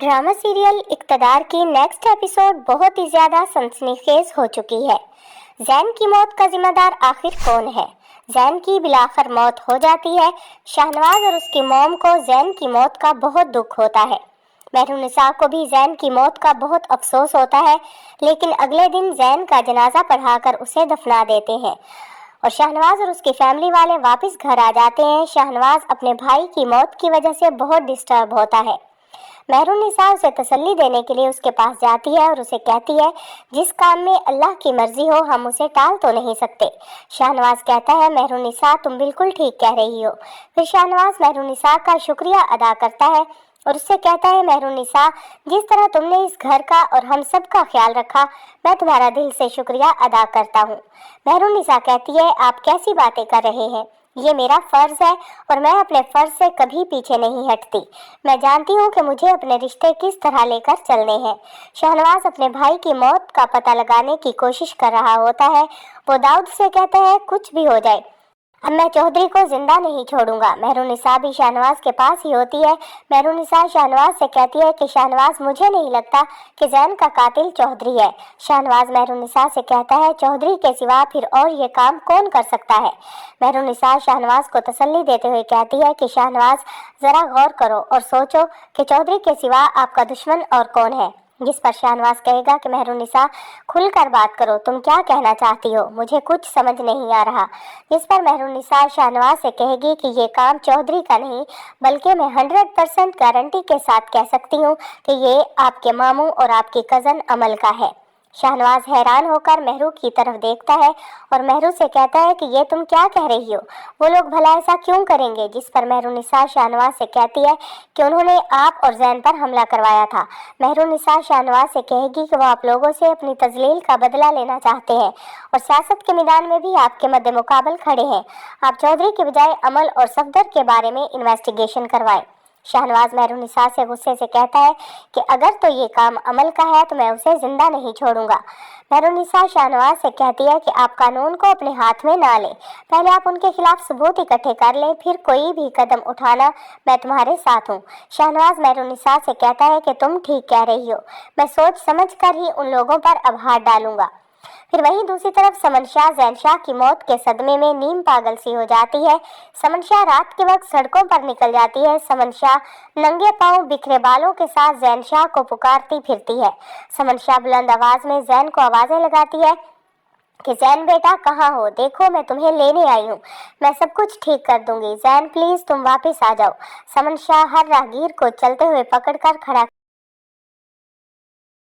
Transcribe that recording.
Drama serial इक़्तिदार की next episode बहुत ही ज़्यादा सनसनीखेज हो चुकी है। जैन की मौत का जिम्मेदार आखिर कौन है? जैन की बिलाखिर मौत हो जाती है। शाहनवाज और उसकी मॉम को जैन की मौत का बहुत दुख होता है। मेहरुन्निसा को भी जैन की मौत का बहुत अफसोस होता है, लेकिन अगले दिन जैन का जनाजा पढ़ाकर उसे दफना देते हैं और शाहनवाज और उसकी फैमिली वाले वापस घर आ जाते हैं। शाहनवाज अपने भाई की मौत की वजह से बहुत डिस्टर्ब होता है। मेहरुन्निसा उसे तसल्ली देने के लिए उसके पास जाती है और उसे कहती है, जिस काम में अल्लाह की मर्जी हो हम उसे टाल तो नहीं सकते। शाहनवाज कहता है, मेहरुन्निसा तुम बिल्कुल ठीक कह रही हो। फिर शाहनवाज मेहरुन्निसा का शुक्रिया अदा करता है और उससे कहता है, मेहरुन्निसा जिस तरह तुमने इस घर का और हम सब का ख्याल रखा, मैं तुम्हारा दिल से शुक्रिया अदा करता हूँ। मेहरुन्निसा कहती है, आप कैसी बातें कर रहे हैं? ये मेरा फ़र्ज़ है और मैं अपने फ़र्ज़ से कभी पीछे नहीं हटती। मैं जानती हूँ कि मुझे अपने रिश्ते किस तरह लेकर चलने हैं। शाहनवाज अपने भाई की मौत का पता लगाने की कोशिश कर रहा होता है। वो दाऊद से कहता है, कुछ भी हो जाए अब मैं चौधरी को जिंदा नहीं छोड़ूंगा। मेहरुन्निसा भी शाहनवाज के पास ही होती है। मेहरुन्निसा शाहनवाज से कहती है कि शाहनवाज मुझे नहीं लगता कि जैन का कातिल चौधरी है। शाहनवाज मेहरुन्निसा से कहता है, चौधरी के सिवा फिर और ये काम कौन कर सकता है? मेहरुन्निसा शाहनवाज को तसल्ली देते हुए कहती है कि शाहनवाज ज़रा गौर करो और सोचो कि चौधरी के सिवा आपका दुश्मन और कौन है। जिस पर शाहनवाज कहेगा कि मेहरुन्निसा खुलकर बात करो, तुम क्या कहना चाहती हो? मुझे कुछ समझ नहीं आ रहा। जिस पर मेहरुन्निसा शाहनवाज से कहेगी कि ये काम चौधरी का नहीं, बल्कि मैं 100% गारंटी के साथ कह सकती हूँ कि ये आपके मामू और आपकी कज़न अमल का है। शाहनवाज हैरान होकर मेहरू की तरफ देखता है और मेहरू से कहता है कि ये तुम क्या कह रही हो? वो लोग भला ऐसा क्यों करेंगे? जिस पर मेहरुन्निसा शाहनवाज से कहती है कि उन्होंने आप और जैन पर हमला करवाया था। मेहरुन्निसा शाहनवाज से कहेगी कि वो आप लोगों से अपनी तजलील का बदला लेना चाहते हैं और सियासत के मैदान में भी आपके मद्दे मुकाबल खड़े हैं। आप चौधरी के बजाय अमल और सफदर के बारे में इन्वेस्टिगेशन करवाएं। शाहनवाज मेहरुन्निसा से गुस्से से कहता है कि अगर तो ये काम अमल का है तो मैं उसे जिंदा नहीं छोड़ूंगा। मेहरुन्निसा शाहनवाज से कहती है कि आप कानून को अपने हाथ में ना लें, पहले आप उनके खिलाफ सबूत इकट्ठे कर लें, फिर कोई भी कदम उठाना, मैं तुम्हारे साथ हूँ। शाहनवाज मेहरुन्निसा से कहता है कि तुम ठीक कह रही हो, मैं सोच समझ कर ही उन लोगों पर अब हाथ डालूंगा। फिर वहीं दूसरी तरफ समन शाह जैन शाह की मौत के सदमे में नीम पागल सी हो जाती है। समन शाह रात के वक्त सड़कों पर निकल जाती है। समन शाह नंगे पांव बिखरे बालों के साथ जैन शाह को पुकारती फिरती है। समन शाह बुलंद आवाज में जैन को आवाजें लगाती है कि जैन बेटा कहाँ हो? देखो मैं तुम्हें लेने आई हूँ, मैं सब कुछ ठीक कर दूंगी। जैन प्लीज तुम वापस आ जाओ। समन शाह हर राहगीर को चलते हुए पकड़कर खड़ा